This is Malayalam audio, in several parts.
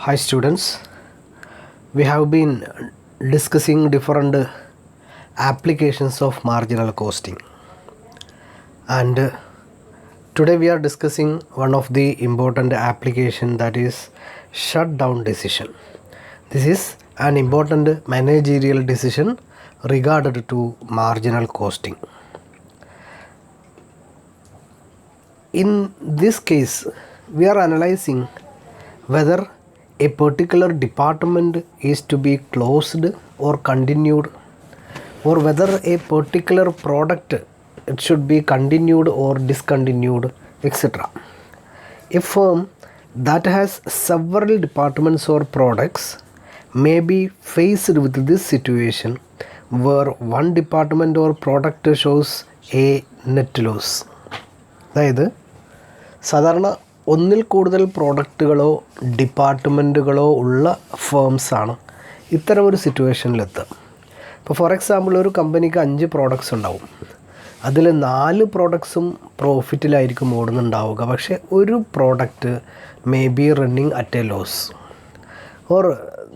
Hi students, we have been discussing different applications of marginal costing, and today we are discussing one of the important application, that is shutdown decision. This is an important managerial decision regarded to marginal costing. In this case, we are analyzing whether a particular department is to be closed or continued, or whether a particular product it should be continued or discontinued, etc. A firm that has several departments or products may be faced with this situation where one department or product shows a net loss. അതായത് സാധാരണ ഒന്നിൽ കൂടുതൽ പ്രോഡക്റ്റുകളോ ഡിപ്പാർട്ട്മെൻറ്റുകളോ ഉള്ള ഫേംസാണ് ഇത്തരം ഒരു സിറ്റുവേഷനിലെത്തുക. ഇപ്പോൾ ഫോർ എക്സാമ്പിൾ, ഒരു കമ്പനിക്ക് 5 പ്രോഡക്റ്റ്സ് ഉണ്ടാവും. അതിൽ 4 പ്രോഡക്ട്സും പ്രോഫിറ്റിലായിരിക്കും ഓടുന്നുണ്ടാവുക. പക്ഷേ ഒരു product may be running at a loss, or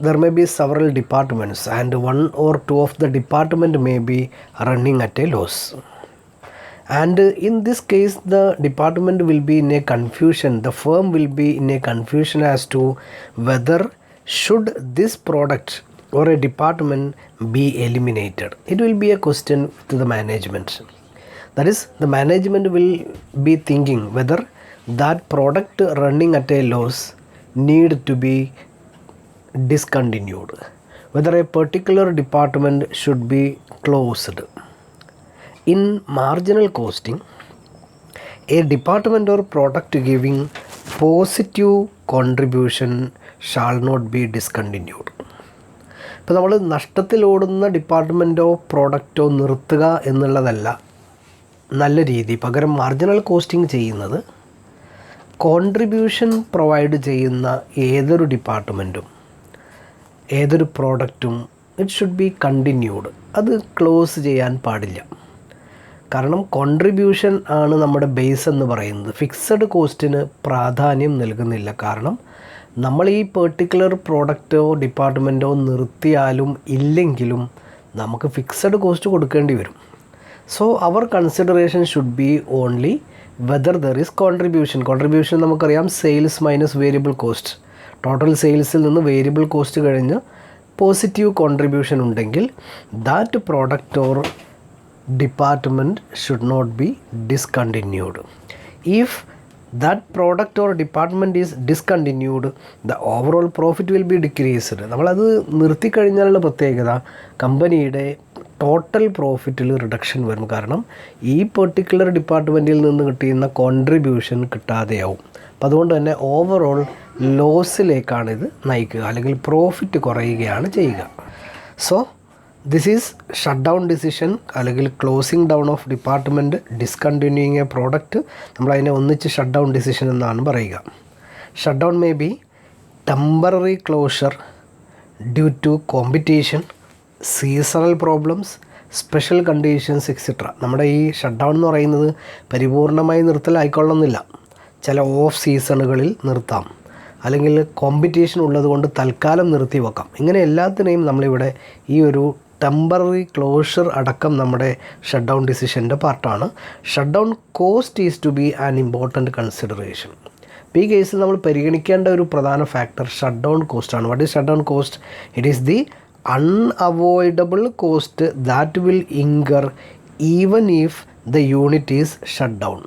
there may be several departments and 1 or 2 of the department may be running at a loss. And in this case, the department will be in a confusion, the firm will be in a confusion as to whether should this product or a department be eliminated. It will be a question to the management. That is, the management will be thinking whether that product running at a loss need to be discontinued, whether a particular department should be closed. In marginal costing, a department or product giving positive contribution shall not be discontinued. ഇപ്പോൾ നമ്മൾ നഷ്ടത്തിലോടുന്ന ഡിപ്പാർട്ട്മെൻറ്റോ പ്രോഡക്റ്റോ നിർത്തുക എന്നുള്ളതല്ല നല്ല രീതി. പകരം മാർജിനൽ കോസ്റ്റിംഗ് ചെയ്യുന്നത് കോൺട്രിബ്യൂഷൻ പ്രൊവൈഡ് ചെയ്യുന്ന ഏതൊരു ഡിപ്പാർട്ട്മെൻറ്റും ഏതൊരു പ്രോഡക്റ്റും ഇറ്റ് ഷുഡ് ബി കണ്ടിന്യൂഡ്, അത് ക്ലോസ് ചെയ്യാൻ പാടില്ല. കാരണം കോൺട്രിബ്യൂഷൻ ആണ് നമ്മുടെ ബേസ് എന്ന് പറയുന്നത്. ഫിക്സഡ് കോസ്റ്റിന് പ്രാധാന്യം നൽകുന്നില്ല. കാരണം നമ്മൾ ഈ പെർട്ടിക്കുലർ പ്രോഡക്റ്റോ ഡിപ്പാർട്ട്മെൻറ്റോ നിർത്തിയാലും ഇല്ലെങ്കിലും നമുക്ക് ഫിക്സഡ് കോസ്റ്റ് കൊടുക്കേണ്ടി വരും. So our consideration should be only whether there is contribution. Contribution നമുക്കറിയാം, sales minus variable cost. Total സെയിൽസിൽ നിന്ന് വേരിയബിൾ കോസ്റ്റ് കഴിഞ്ഞ് പോസിറ്റീവ് കോൺട്രിബ്യൂഷൻ ഉണ്ടെങ്കിൽ that product or department should not be discontinued. If that product or department is discontinued, the overall profit will be decreased. നമ്മളത് നിർത്തിക്കഴിഞ്ഞാലുള്ള പ്രത്യേകത കമ്പനിയുടെ ടോട്ടൽ പ്രോഫിറ്റിൽ റിഡക്ഷൻ വരും. കാരണം ഈ പെർട്ടിക്കുലർ ഡിപ്പാർട്ട്മെൻറ്റിൽ നിന്ന് കിട്ടുന്ന കോൺട്രിബ്യൂഷൻ കിട്ടാതെയാവും. അപ്പോൾ അതുകൊണ്ട് തന്നെ ഓവറോൾ ലോസിലേക്കാണ് ഇത് നയിക്കുക, അല്ലെങ്കിൽ പ്രോഫിറ്റ് കുറയുകയാണ് ചെയ്യുക. So this is shut down decision, അല്ലെങ്കിൽ closing down of department, discontinuing a product. നമ്മളതിനെ ഒന്നിച്ച് ഷട്ട് ഡൗൺ ഡിസിഷൻ എന്നാണ് പറയുക. Shut down may be temporary closure due to competition, seasonal problems, special conditions etcetera. നമ്മുടെ ഈ ഷട്ട് ഡൗൺ എന്ന് പറയുന്നത് പരിപൂർണമായി നിർത്തലായിക്കൊള്ളുന്നില്ല. ചില ഓഫ് സീസണുകളിൽ നിർത്താം, അല്ലെങ്കിൽ കോമ്പറ്റീഷൻ ഉള്ളതുകൊണ്ട് തൽക്കാലം നിർത്തി വെക്കാം. ഇങ്ങനെ എല്ലാത്തിനെയും നമ്മളിവിടെ ഈ ഒരു ടെമ്പററി ക്ലോഷർ അടക്കം നമ്മുടെ ഷട്ട് ഡൗൺ ഡിസിഷൻ്റെ പാർട്ടാണ്. Shut down cost is to be an important consideration. ഇപ്പോൾ ഈ കേസിൽ നമ്മൾ പരിഗണിക്കേണ്ട ഒരു പ്രധാന ഫാക്ടർ ഷട്ട് ഡൗൺ കോസ്റ്റാണ്. What is shut down cost? It is the unavoidable cost that will incur even if the unit is shut down.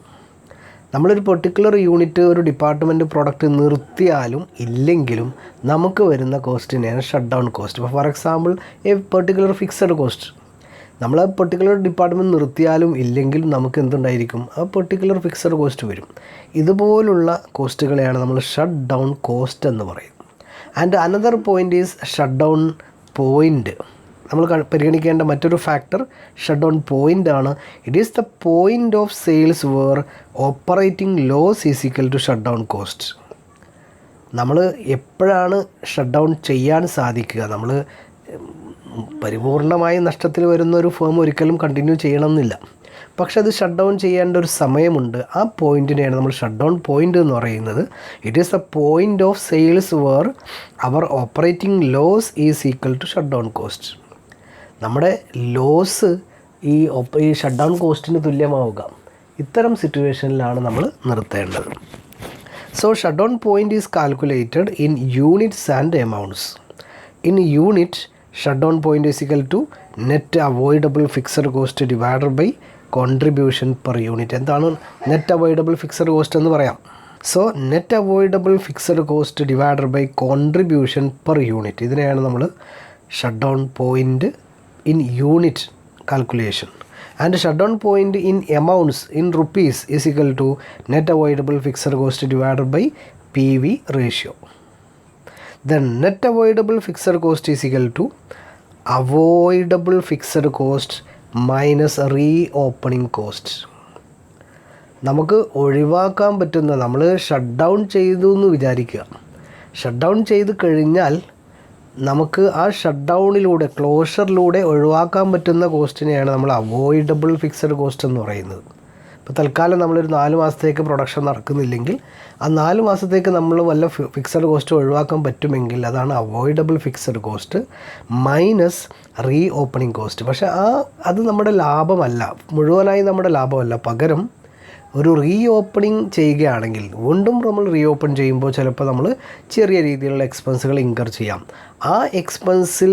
നമ്മളൊരു പെർട്ടിക്കുലർ യൂണിറ്റ്, ഒരു ഡിപ്പാർട്ട്മെൻറ്റ് പ്രോഡക്റ്റ് നിർത്തിയാലും ഇല്ലെങ്കിലും നമുക്ക് വരുന്ന കോസ്റ്റിനെയാണ് ഷട്ട് ഡൗൺ കോസ്റ്റ്. ഇപ്പോൾ for example, a particular fixed cost. നമ്മൾ ആ പെർട്ടിക്കുലർ ഡിപ്പാർട്ട്മെൻറ്റ് നിർത്തിയാലും ഇല്ലെങ്കിലും നമുക്ക് എന്തുണ്ടായിരിക്കും? ആ പെർട്ടിക്കുലർ ഫിക്സഡ് കോസ്റ്റ് വരും. ഇതുപോലുള്ള കോസ്റ്റുകളെയാണ് നമ്മൾ ഷട്ട് ഡൗൺ കോസ്റ്റ് എന്ന് പറയും. And another point is shut down point. നമ്മൾ പരിഗണിക്കേണ്ട മറ്റൊരു ഫാക്ടർ ഷട്ട് ഡൗൺ പോയിൻ്റ് ആണ്. It is the point of sales where operating loss is equal to shut down cost. നമ്മൾ എപ്പോഴാണ് ഷട്ട് ഡൗൺ ചെയ്യാൻ സാധിക്കുക? നമ്മൾ പരിപൂർണമായി നഷ്ടത്തിൽ വരുന്ന ഒരു ഫേം ഒരിക്കലും കണ്ടിന്യൂ ചെയ്യണമെന്നില്ല. പക്ഷെ അത് ഷട്ട് ഡൗൺ ചെയ്യേണ്ട ഒരു സമയമുണ്ട്. ആ പോയിൻറ്റിനെയാണ് നമ്മൾ ഷട്ട് ഡൗൺ പോയിൻ്റ് എന്ന് പറയുന്നത്. It is the point of sales where our operating loss is equal to shut down cost. നമ്മുടെ ലോസ് ഈ ഷട്ട് ഡൗൺ കോസ്റ്റിന് തുല്യമാവുക. ഇത്തരം സിറ്റുവേഷനിലാണ് നമ്മൾ നിർത്തേണ്ടത്. So shut down point is calculated in units and amounts. In unit shut down point is equal to net avoidable fixed cost divided by contribution per unit. എന്താണ് നെറ്റ് അവോയ്ഡബിൾ ഫിക്സഡ് കോസ്റ്റ് എന്ന് പറയാം. So net avoidable fixed cost divided by contribution per unit, ഇതിനെയാണ് നമ്മൾ shut down point in unit calculation. And shutdown point in amounts in rupees is equal to net avoidable fixed cost divided by PV ratio. Then net avoidable fixed cost is equal to avoidable fixed cost minus reopening cost. നമുക്ക് ഒഴിവാക്കാൻ പറ്റുന്ന, നമ്മൾ ഷട്ട് ഡൗൺ ചെയ്തു എന്ന് വിചാരിക്കുക. ഷട്ട് ഡൗൺ ചെയ്ത് കഴിഞ്ഞാൽ നമുക്ക് ആ ഷട്ട് ഡൗണിലൂടെ, ക്ലോഷറിലൂടെ ഒഴിവാക്കാൻ പറ്റുന്ന കോസ്റ്റിനെയാണ് നമ്മൾ അവോയ്ഡബിൾ ഫിക്സഡ് കോസ്റ്റ് എന്ന് പറയുന്നത്. ഇപ്പോൾ തൽക്കാലം നമ്മളൊരു 4 മാസത്തേക്ക് പ്രൊഡക്ഷൻ നടക്കുന്നില്ലെങ്കിൽ ആ 4 മാസത്തേക്ക് നമ്മൾ വല്ല ഫിക്സഡ് കോസ്റ്റ് ഒഴിവാക്കാൻ പറ്റുമെങ്കിൽ അതാണ് avoidable fixed cost minus re opening cost. പക്ഷേ അത് നമ്മുടെ ലാഭമല്ല, മുഴുവനായി നമ്മുടെ ലാഭമല്ല. പകരം ഒരു റീ ഓപ്പണിംഗ് ചെയ്യുകയാണെങ്കിൽ, വീണ്ടും നമ്മൾ റീ ഓപ്പൺ ചെയ്യുമ്പോൾ ചിലപ്പോൾ നമ്മൾ ചെറിയ രീതിയിലുള്ള എക്സ്പെൻസുകൾ ഇൻകർ ചെയ്യാം. ആ എക്സ്പെൻസ്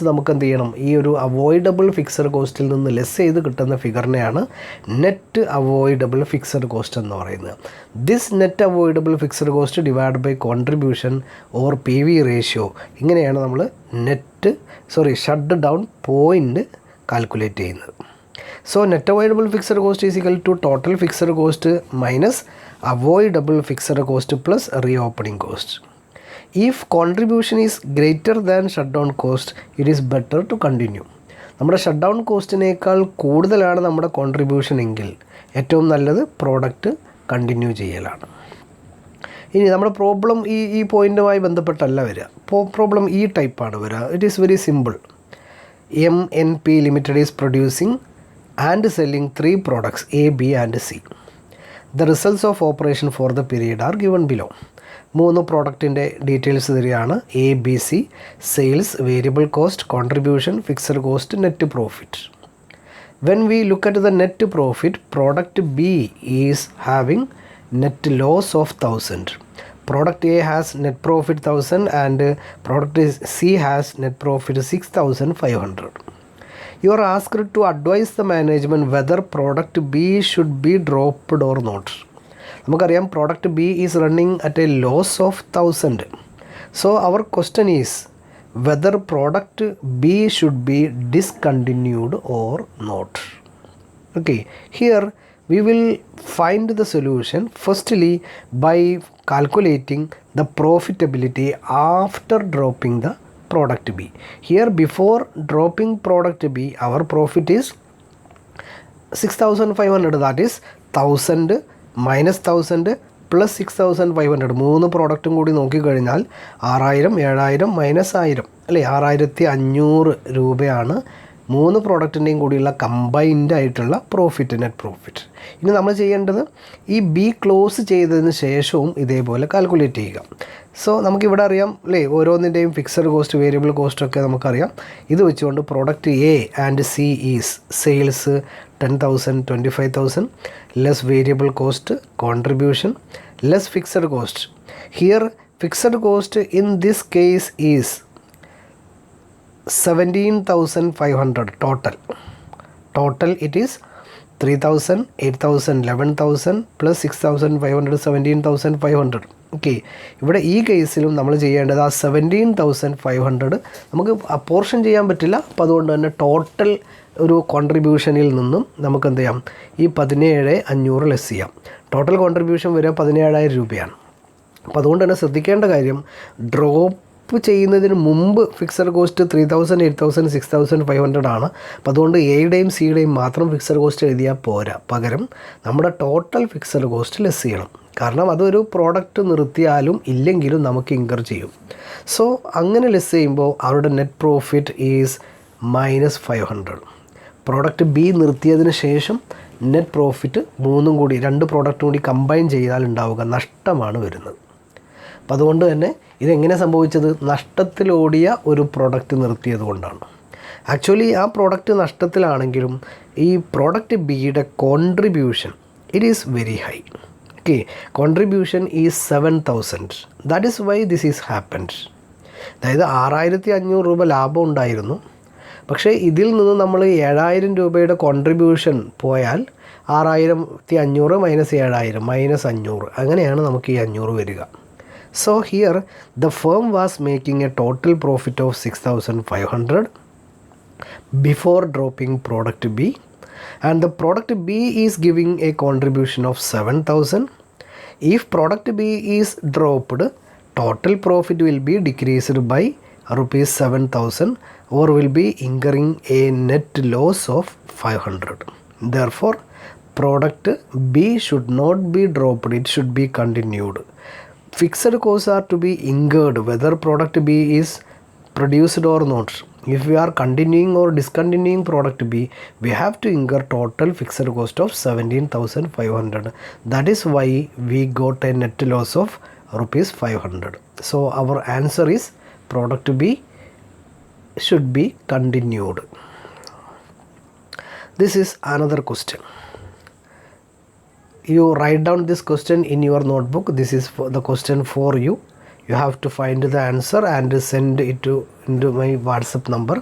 നമുക്ക് എന്ത് ചെയ്യണം, ഈ ഒരു അവോയ്ഡബിൾ ഫിക്സഡ് കോസ്റ്റിൽ നിന്ന് ലെസ് ചെയ്ത് കിട്ടുന്ന ഫിഗറിനെയാണ് നെറ്റ് അവോയ്ഡബിൾ ഫിക്സഡ് കോസ്റ്റ് എന്ന് പറയുന്നത്. This net avoidable fixed cost divide by contribution or PV ratio, ഇങ്ങനെയാണ് നമ്മൾ ഷട്ട് ഡൗൺ പോയിൻ്റ് കാൽക്കുലേറ്റ് ചെയ്യുന്നത്. So net avoidable fixed cost is equal to total fixed cost minus avoidable fixed cost plus reopening cost. If contribution is greater than shutdown cost, it is better to continue. നമ്മുടെ ഷട്ട് ഡൗൺ കോസ്റ്റിനേക്കാൾ കൂടുതലാണ് നമ്മുടെ കോൺട്രിബ്യൂഷൻ എങ്കിൽ ഏറ്റവും നല്ലത് പ്രോഡക്റ്റ് കണ്ടിന്യൂ ചെയ്യലാണ്. ഇനി നമ്മുടെ പ്രോബ്ലം ഈ പോയിൻറ്റുമായി ബന്ധപ്പെട്ടല്ല വരിക. പ്രോബ്ലം ഈ ടൈപ്പാണ് വരിക. It is very simple. MNP Limited is producing and selling 3 products A, B and C. The results of operation for the period are given below. 3 പ്രോഡക്റ്റിൻ്റെ ഡീറ്റെയിൽസ് തരികയാണ്. ABC, sales, variable cost, contribution, fixed cost, net profit. When we look at the net profit, product B is having net loss of 1000. Product A has net profit 1000 and product C has net profit 6500. You are asked to advise the management whether product B should be dropped or not. നമുക്കറിയാം product B is running at a loss of 1000. So our question is whether product B should be discontinued or not. Okay, here we will find the solution firstly by calculating the profitability after dropping the product B. Here before dropping product B, our profit is 6500, that is 1000 minus 1000 plus 6500. 3 പ്രോഡക്റ്റും കൂടി നോക്കിക്കഴിഞ്ഞാൽ 6000, 7000 മൈനസ് 1000 അല്ലേ, 6500 രൂപയാണ് 3 പ്രോഡക്റ്റിൻ്റെയും കൂടിയുള്ള കമ്പൈൻഡ് ആയിട്ടുള്ള പ്രോഫിറ്റ്, നെറ്റ് പ്രോഫിറ്റ്. ഇനി നമ്മൾ ചെയ്യേണ്ടത് ഈ B ക്ലോസ് ചെയ്തതിന് ശേഷവും ഇതേപോലെ കാൽക്കുലേറ്റ് ചെയ്യുക. സോ നമുക്കിവിടെ അറിയാം അല്ലേ, ഓരോന്നിൻ്റെയും ഫിക്സഡ് കോസ്റ്റ്, വേരിയബിൾ കോസ്റ്റൊക്കെ നമുക്കറിയാം. ഇത് വെച്ചുകൊണ്ട് product A and C is sales 10,000, 25,000 less variable cost, contribution less fixed cost. Here fixed cost in this case is 17,500 total it is 3,000, 8,000, 11,000 plus 6,500, 17,500. Okay, ഇവിടെ ഈ കേസിലും നമ്മൾ ചെയ്യേണ്ടത് ആ 17,500 നമുക്ക് അപ്പോർഷൻ ചെയ്യാൻ പറ്റില്ല. അപ്പോൾ അതുകൊണ്ട് തന്നെ ടോട്ടൽ ഒരു കോൺട്രിബ്യൂഷനിൽ നിന്നും നമുക്ക് എന്ത് ചെയ്യാം, ഈ 17,500 ലെസ് ചെയ്യാം. ടോട്ടൽ കോൺട്രിബ്യൂഷൻ വരെ 17,000 രൂപയാണ്. അപ്പോൾ അതുകൊണ്ട് തന്നെ ശ്രദ്ധിക്കേണ്ട കാര്യം, ഡ്രോപ്പ് ചെയ്യുന്നതിന് മുമ്പ് ഫിക്സഡ് കോസ്റ്റ് 3,000, 8,000, 6,500 ആണ്. അപ്പോൾ അതുകൊണ്ട് എയുടെയും സിയുടെയും മാത്രം ഫിക്സഡ് കോസ്റ്റ് എഴുതിയാൽ പോരാ. പകരം നമ്മുടെ ടോട്ടൽ ഫിക്സഡ് കോസ്റ്റ് ലെസ് ചെയ്യണം. കാരണം അതൊരു പ്രോഡക്റ്റ് നിർത്തിയാലും ഇല്ലെങ്കിലും നമുക്ക് ഇൻകർ ചെയ്യും. സോ അങ്ങനെ ലെസ് ചെയ്യുമ്പോൾ അവരുടെ net profit is -500. Product B നിർത്തിയതിന് ശേഷം നെറ്റ് പ്രോഫിറ്റ് രണ്ട് പ്രോഡക്റ്റും കൂടി കമ്പൈൻ ചെയ്താൽ ഉണ്ടാവുക നഷ്ടമാണ് വരുന്നത്. അപ്പം അതുകൊണ്ട് തന്നെ ഇതെങ്ങനെ സംഭവിച്ചത്? നഷ്ടത്തിലോടിയ ഒരു പ്രോഡക്റ്റ് നിർത്തിയത് കൊണ്ടാണ്. ആക്ച്വലി ആ പ്രോഡക്റ്റ് നഷ്ടത്തിലാണെങ്കിലും ഈ പ്രോഡക്റ്റ് ബിയുടെ contribution it is very high. Okay, contribution is 7,000. That is why this is happened. അതായത് 6,500 രൂപ ലാഭം ഉണ്ടായിരുന്നു. പക്ഷേ ഇതിൽ നിന്ന് നമ്മൾ 7,000 രൂപയുടെ കോൺട്രിബ്യൂഷൻ പോയാൽ 6,500 മൈനസ് 7,000 മൈനസ് 500, അങ്ങനെയാണ് നമുക്ക് ഈ 500 വരിക. So here the firm was making A total profit of 6,500 before dropping product B, and the product B is giving a contribution of 7,000. If product B is dropped, total profit will be decreased by rupees 7,000 or will be incurring a net loss of 500. Therefore, product B should not be dropped, it should be continued. Fixed costs are to be incurred whether product B is produced or not. If we are continuing or discontinuing product B, we have to incur total fixed cost of 17,500. That is why we got a net loss of rupees 500. So our answer is product B should be continued. This is another question. You write down this question in your notebook. This is the question for you. You have to find the answer and send it into my WhatsApp number.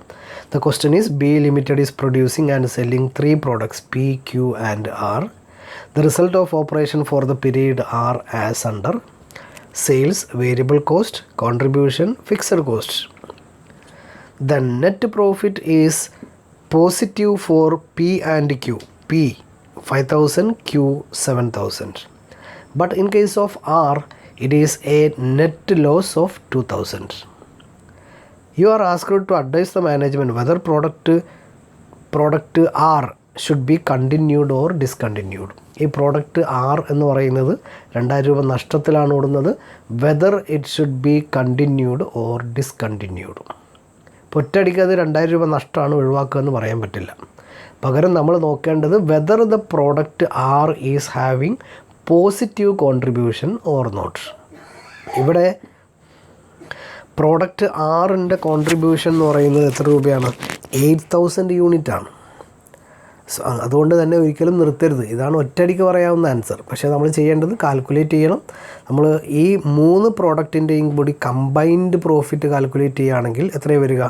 The question is, B Limited is producing and selling 3 products P, Q and R. The result of operation for the period are as under: sales, variable cost, contribution, fixed cost. The net profit is positive for P and Q. P 5,000, Q 7,000. But in case of R, it is a net loss of 2,000. You are asked to advise the management whether product R should be continued or discontinued. ഈ പ്രോഡക്റ്റ് R എന്ന് പറയുന്നത് 2,000 രൂപ നഷ്ടത്തിലാണ് ഓടുന്നത്. Whether it should be continued or discontinued. ഇപ്പോൾ ഒറ്റയടിക്ക് അത് 2,000 രൂപ നഷ്ടമാണ് ഒഴിവാക്കുക എന്ന് പറയാൻ പറ്റില്ല. പകരം നമ്മൾ നോക്കേണ്ടത് whether the product R is having positive contribution or not. ഇവിടെ പ്രോഡക്റ്റ് ആറിൻ്റെ കോൺട്രിബ്യൂഷൻ എന്ന് പറയുന്നത് എത്ര രൂപയാണ്? 8,000 യൂണിറ്റാണ്. സോ അതുകൊണ്ട് തന്നെ ഒരിക്കലും നിർത്തരുത്. ഇതാണ് ഒറ്റയടിക്ക് പറയാവുന്ന ആൻസർ. പക്ഷേ നമ്മൾ ചെയ്യേണ്ടത് കാൽക്കുലേറ്റ് ചെയ്യണം. നമ്മൾ ഈ 3 പ്രോഡക്റ്റിൻ്റെയും കൂടി കമ്പൈൻഡ് പ്രോഫിറ്റ് കാൽക്കുലേറ്റ് ചെയ്യുകയാണെങ്കിൽ എത്രയാണ് വരിക?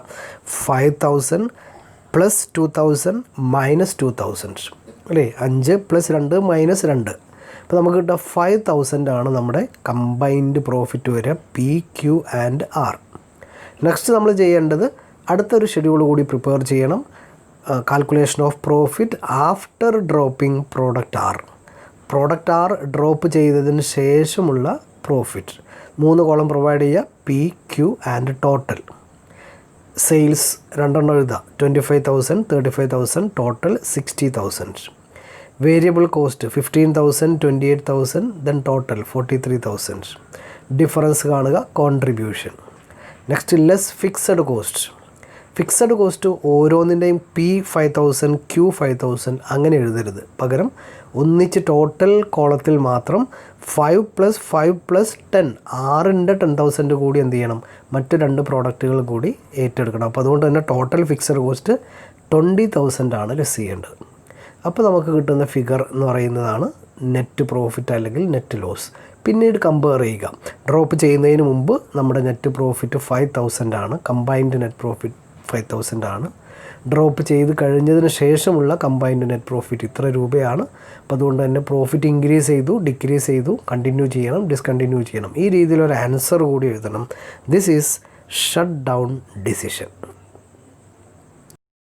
5,000 പ്ലസ് 2,000 മൈനസ് 2,000 അല്ലേ? 5 പ്ലസ് 2 മൈനസ് 2. അപ്പോൾ നമുക്ക് കിട്ടുക 5,000 ആണ് നമ്മുടെ കമ്പൈൻഡ് പ്രോഫിറ്റ് വരിക P, Q and R. Next നമ്മൾ ചെയ്യേണ്ടത് അടുത്തൊരു ഷെഡ്യൂൾ കൂടി പ്രിപ്പയർ ചെയ്യണം. Calculation of profit after dropping product R. Product R drop ചെയ്തതിന് ശേഷമുള്ള പ്രോഫിറ്റ് 3 കോളം പ്രൊവൈഡ് ചെയ്യുക: P, Q and total. Sales 2 എഴുതുക: 25,000, 35,000, total 60,000. Variable cost 15,000, 28,000, then total 43,000. Difference കാണുക: contribution. Next less fixed cost. Fixed cost ഓരോന്നിൻ്റെയും പി 5,000, ക്യു 5,000 അങ്ങനെ എഴുതരുത്. പകരം ഒന്നിച്ച് ടോട്ടൽ കോളത്തിൽ മാത്രം 5 + 5 + 10, 6ൻ്റെ 10,000 കൂടി എന്ത് ചെയ്യണം? മറ്റ് 2 പ്രോഡക്റ്റുകൾ കൂടി ഏറ്റെടുക്കണം. അപ്പോൾ അതുകൊണ്ട് തന്നെ ടോട്ടൽ ഫിക്സഡ് കോസ്റ്റ് 20,000 ആണ് ലെസ് ചെയ്യേണ്ടത്. അപ്പോൾ നമുക്ക് കിട്ടുന്ന ഫിഗർ എന്ന് പറയുന്നതാണ് നെറ്റ് പ്രോഫിറ്റ് അല്ലെങ്കിൽ നെറ്റ് ലോസ്. പിന്നീട് കമ്പയർ ചെയ്യുക. ഡ്രോപ്പ് ചെയ്യുന്നതിന് മുമ്പ് നമ്മുടെ നെറ്റ് പ്രോഫിറ്റ് 5,000 ആണ്. കമ്പൈൻഡ് നെറ്റ് പ്രോഫിറ്റ് 5,000 ആണ്. ഡ്രോപ്പ് ചെയ്ത് കഴിഞ്ഞതിന് ശേഷമുള്ള കമ്പൈൻഡ് നെറ്റ് പ്രോഫിറ്റ് ഇത്ര രൂപയാണ്. അപ്പോൾ അതുകൊണ്ട് തന്നെ പ്രോഫിറ്റ് ഇൻക്രീസ് ചെയ്തു, ഡിക്രീസ് ചെയ്തു, കണ്ടിന്യൂ ചെയ്യണം, ഡിസ്കണ്ടിന്യൂ ചെയ്യണം. ഈ രീതിയിലൊരു ആൻസർ കൂടി എഴുതണം. This is shut down decision.